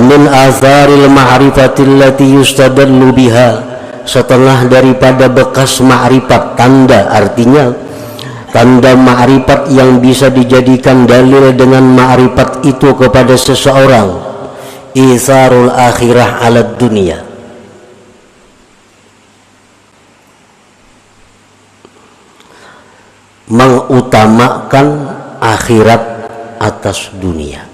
min atharil ma'rifati allati yustadallu biha, setengah daripada bekas ma'rifat, tanda, artinya tanda ma'rifat yang bisa dijadikan dalil dengan ma'rifat itu kepada seseorang, itharul akhirah ala dunia, mengutamakan akhirat atas dunia.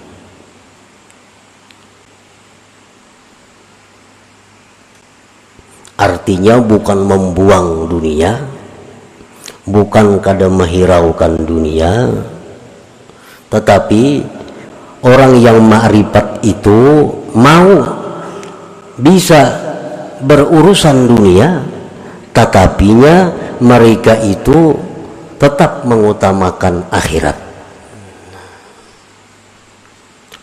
Artinya bukan membuang dunia, bukan kada menghiraukan dunia, tetapi orang yang ma'rifat itu mau bisa berurusan dunia, tetapinya mereka itu tetap mengutamakan akhirat.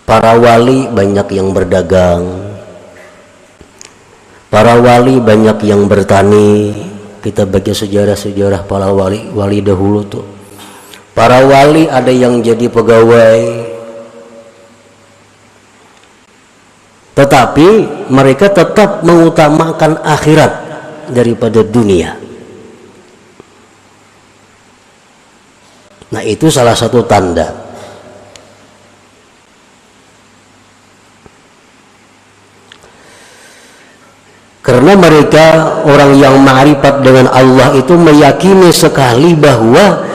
Para wali banyak yang berdagang, para wali banyak yang bertani. Kita baca sejarah-sejarah para wali dahulu tuh. Para wali ada yang jadi pegawai, tetapi mereka tetap mengutamakan akhirat daripada dunia. Nah, itu salah satu tanda. Karena mereka orang yang ma'rifat dengan Allah itu meyakini sekali bahwa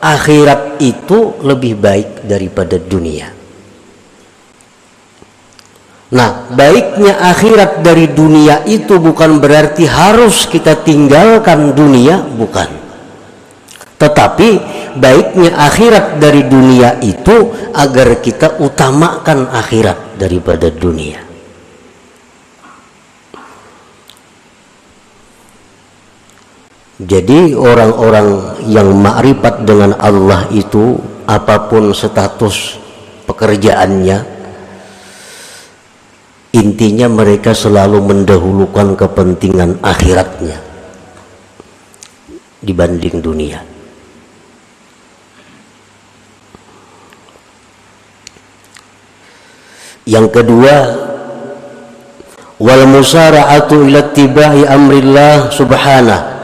akhirat itu lebih baik daripada dunia. Nah, baiknya akhirat dari dunia itu bukan berarti harus kita tinggalkan dunia, bukan. Tetapi baiknya akhirat dari dunia itu agar kita utamakan akhirat daripada dunia. Jadi orang-orang yang ma'rifat dengan Allah itu, apapun status pekerjaannya, intinya mereka selalu mendahulukan kepentingan akhiratnya dibanding dunia. Yang kedua, wal musara'atu ila ittiba'i amrillah subhanahu,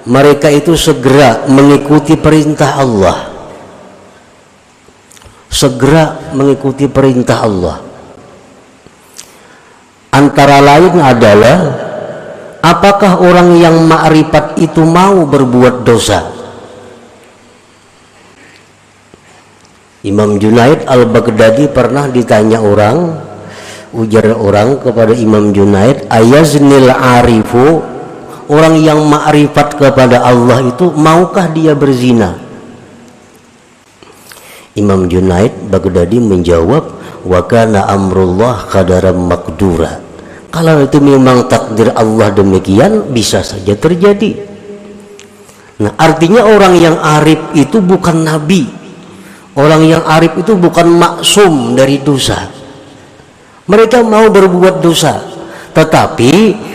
mereka itu segera mengikuti perintah Allah, segera mengikuti perintah Allah. Antara lain adalah, apakah orang yang ma'rifat itu mau berbuat dosa? Imam Junaid al-Baghdadi pernah ditanya orang, ujar orang kepada Imam Junaid, ayaznil arifu, orang yang ma'rifat kepada Allah itu maukah dia berzina? Imam Junaid Baghdadi menjawab, wa kana amrullah qadaran maqdura, kalau itu memang takdir Allah demikian, bisa saja terjadi. Nah, artinya orang yang arif itu bukan nabi, orang yang arif itu bukan maksum dari dosa. Mereka mau berbuat dosa, tetapi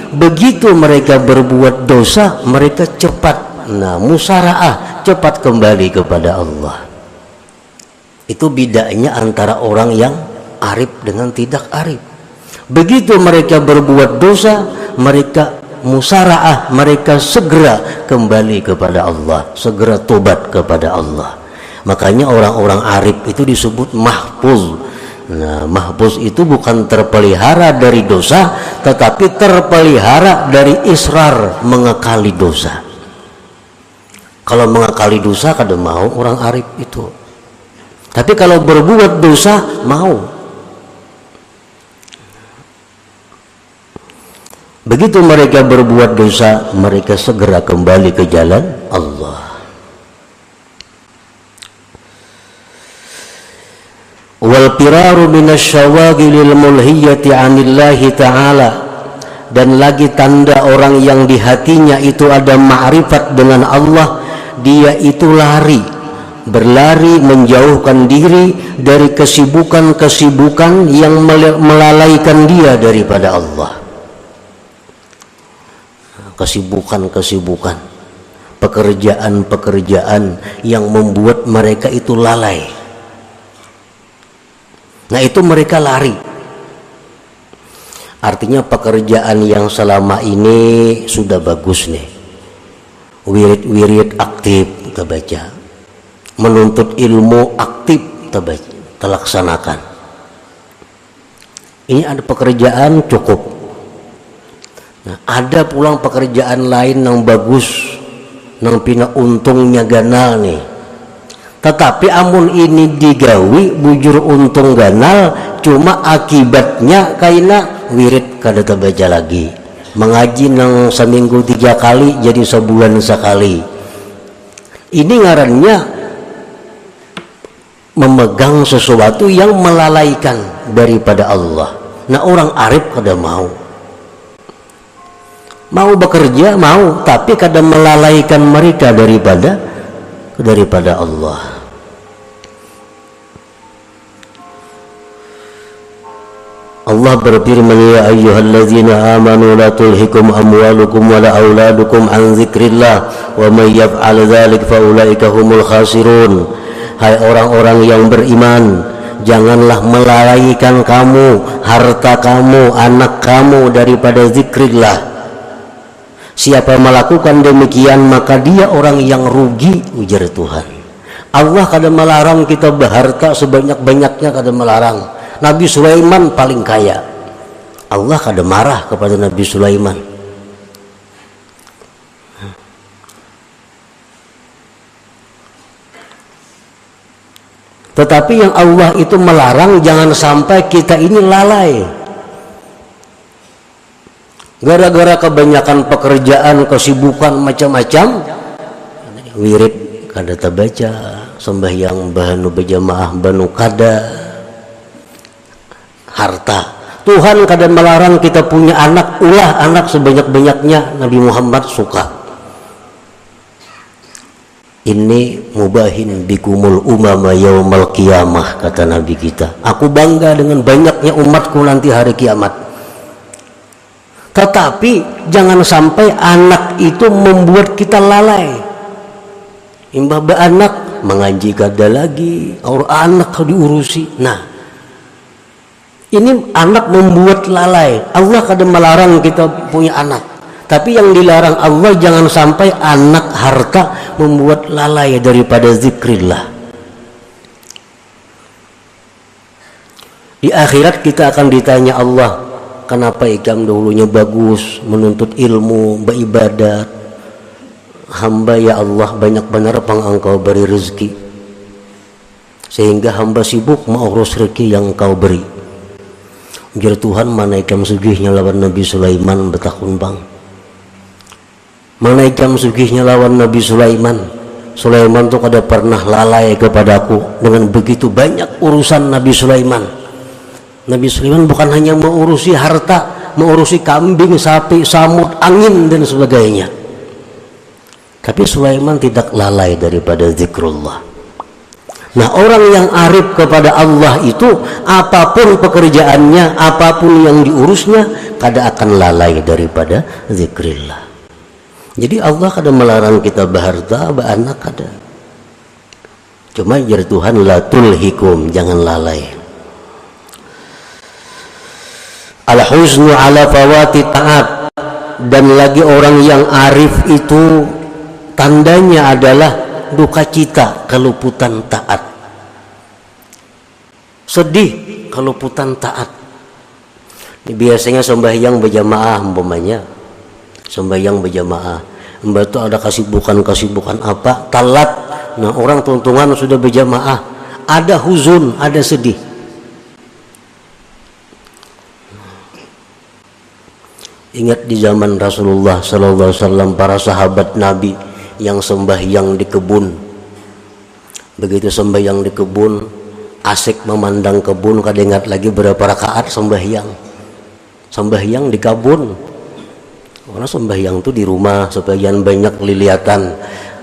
begitu mereka berbuat dosa, mereka cepat, musara'ah, cepat kembali kepada Allah. Itu bedanya antara orang yang arif dengan tidak arif. Begitu mereka berbuat dosa, mereka musara'ah, mereka segera kembali kepada Allah, segera tobat kepada Allah. Makanya orang-orang arif itu disebut mahfuz. Nah, mahfuz itu bukan terpelihara dari dosa, tetapi terpelihara dari israr, mengekali dosa. Kalau mengekali dosa kada mau orang arif itu. Tapi kalau berbuat dosa mau. Begitu mereka berbuat dosa, mereka segera kembali ke jalan Allah. Wal firaru minasyawagilil mulhiyati 'anillahi ta'ala, dan lagi tanda orang yang di hatinya itu ada ma'rifat dengan Allah, dia itu berlari menjauhkan diri dari kesibukan-kesibukan yang melalaikan dia daripada Allah. Kesibukan-kesibukan, pekerjaan-pekerjaan yang membuat mereka itu lalai. Nah, itu mereka lari. Artinya pekerjaan yang selama ini sudah bagus nih, wirid-wirid aktif kita baca, menuntut ilmu aktif kita baca, kita laksanakan. Ini ada pekerjaan cukup. Nah, ada pulang pekerjaan lain yang bagus, yang pina untungnya ganal nih. Tetapi amun ini digawi bujur untung ganal, cuma akibatnya kaina wirid kada terbaca lagi, mengaji nang seminggu 3 kali jadi sebulan sekali. Ini ngarannya memegang sesuatu yang melalaikan daripada Allah. Nah, orang arif kada mau bekerja, mau, tapi kada melalaikan mereka daripada Allah. Allah berfirman, ya ayyuhalladzina amanu la tulhikum amwalukum wala auladukum an dzikrillah wa may yaf'al dzalik fa ulaika humul khasirun. Hai orang-orang yang beriman, janganlah melalaikan kamu harta kamu, anak kamu daripada zikrillah. Siapa melakukan demikian maka dia orang yang rugi, ujar Tuhan. Allah kada melarang kita berharta sebanyak-banyaknya, kada melarang. Nabi Sulaiman paling kaya, Allah kada marah kepada Nabi Sulaiman. Tetapi yang Allah itu melarang jangan sampai kita ini lalai. Gara-gara kebanyakan pekerjaan, kesibukan macam-macam, wirid kada terbaca, sembahyang bahanu berjamaah banu kada, harta. Tuhan kada melarang kita punya anak, ulah anak sebanyak-banyaknya. Nabi Muhammad suka. Ini mubahin bikumul umama yaumal qiyamah, kata Nabi kita. Aku bangga dengan banyaknya umatku nanti hari kiamat. Tetapi jangan sampai anak itu membuat kita lalai. Imbah anak mengaji kada lagi, orang anak diurusi. Nah, ini anak membuat lalai. Allah kadang melarang kita punya anak, tapi yang dilarang Allah jangan sampai anak harta membuat lalai daripada zikrillah. Di akhirat kita akan ditanya Allah, kenapa ikam dahulunya bagus menuntut ilmu, beribadat, hamba ya Allah banyak benar pang engkau beri rezeki sehingga hamba sibuk mengurus rezeki yang engkau beri. Ujar Tuhan, mana ikam sugihnya lawan Nabi Sulaiman betakun bang. Mana ikam sugihnya lawan Nabi Sulaiman. Sulaiman tuh kada pernah lalai kepadaku dengan begitu banyak urusan Nabi Sulaiman. Nabi Sulaiman bukan hanya mengurusi harta, mengurusi kambing, sapi, samud, angin dan sebagainya. Tapi Sulaiman tidak lalai daripada zikrullah. Nah, orang yang arif kepada Allah itu apapun pekerjaannya, apapun yang diurusnya, kada akan lalai daripada zikrillah. Jadi Allah kada melarang kita berharta, beranak kada. Cuma jar Tuhan la tulhikum, jangan lalai. Al-huznu ala fawati ta'at. Dan lagi orang yang arif itu tandanya adalah duka cita keluputan taat, sedih keluputan taat. Ini biasanya sembahyang berjamaah, umpamanya sembahyang berjamaah, mbak itu ada kesibukan apa, talat. Nah, orang tuntungan sudah berjamaah, ada huzun, ada sedih. Ingat di zaman Rasulullah sallallahu alaihi wasallam, para sahabat Nabi yang sembahyang di kebun. Begitu sembahyang di kebun, asik memandang kebun, kada ingat lagi berapa rakaat sembahyang di kebun. Karena sembahyang itu di rumah, sebagian banyak liliatan.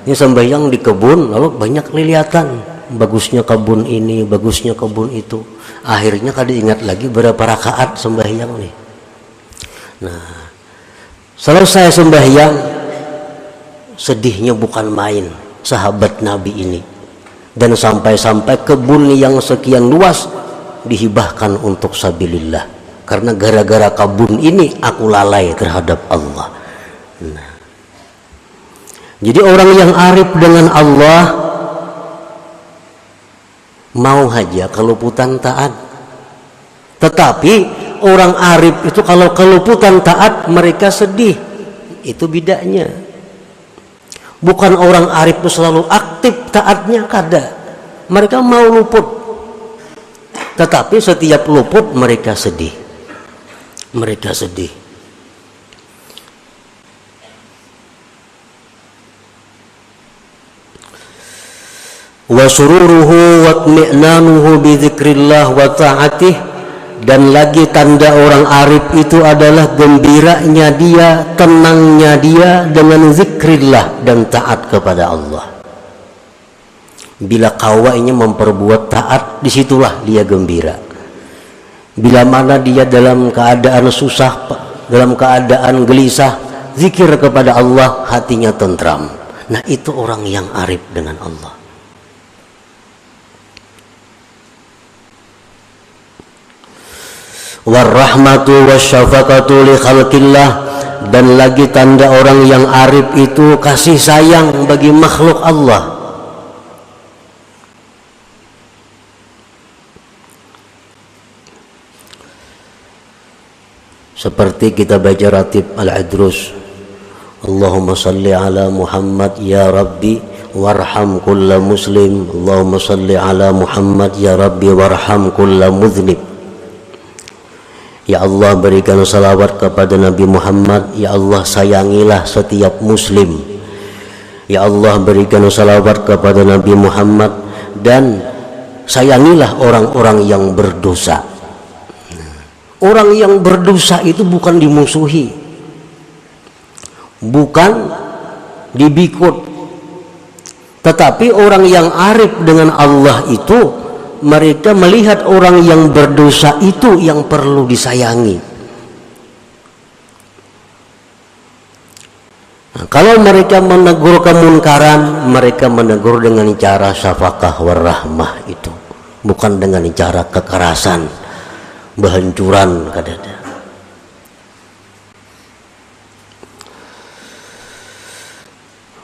Ini sembahyang di kebun, lalu banyak liliatan. Bagusnya kebun ini, bagusnya kebun itu. Akhirnya kada ingat lagi berapa rakaat sembahyang nih. Nah, selesai sembahyang, sedihnya bukan main sahabat Nabi ini. Dan sampai-sampai kebun yang sekian luas dihibahkan untuk sabilillah. karena gara-gara kabun ini aku lalai terhadap Allah. Nah, jadi orang yang arif dengan Allah mau saja keluputan taat. Tetapi orang arif itu kalau keluputan taat mereka sedih. Itu bedanya. Bukan orang arif itu selalu aktif taatnya, kada. Mereka mau luput. Tetapi setiap luput mereka sedih. Mereka sedih. Wa sururuhu wa tmi'nanuhu bi dzikrillah wa ta'atih, dan lagi tanda orang arif itu adalah gembiranya dia, tenangnya dia dengan zikrillah dan taat kepada Allah. Bila kawainya memperbuat taat, disitulah dia gembira. Bila mana dia dalam keadaan susah, dalam keadaan gelisah, zikir kepada Allah, hatinya tentram. Nah, itu orang yang arif dengan Allah. Warahmatu wasyafaqatu li khalqillah, dan lagi tanda orang yang arif itu kasih sayang bagi makhluk Allah. Seperti kita baca ratib Al-Adrus, Allahumma salli ala Muhammad ya Rabbi warham kulla muslim, Allahumma salli ala Muhammad ya Rabbi warham kulla mudhnib. Ya Allah, berikan salawat kepada Nabi Muhammad. Ya Allah, sayangilah setiap muslim. Ya Allah, berikan salawat kepada Nabi Muhammad, dan sayangilah orang-orang yang berdosa. Orang yang berdosa itu bukan dimusuhi, bukan dibikut, tetapi orang yang arif dengan Allah itu mereka melihat orang yang berdosa itu yang perlu disayangi. Nah, kalau mereka menegur kemunkaran, mereka menegur dengan cara syafaqah warahmah, itu bukan dengan cara kekerasan, berhancuran kadada.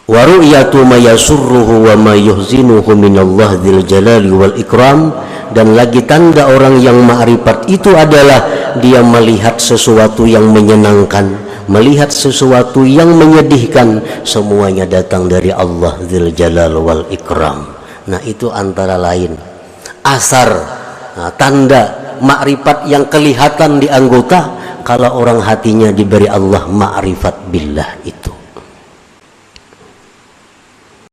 Wa ru'yatu ma yasurruhu wa ma yuhzinuhu minallah dzil jalali wal ikram, dan lagi tanda orang yang ma'rifat itu adalah dia melihat sesuatu yang menyenangkan, melihat sesuatu yang menyedihkan, semuanya datang dari Allah dzil jalal wal ikram. Nah, itu antara lain asar, tanda ma'rifat yang kelihatan di anggota kalau orang hatinya diberi Allah ma'rifat billah itu.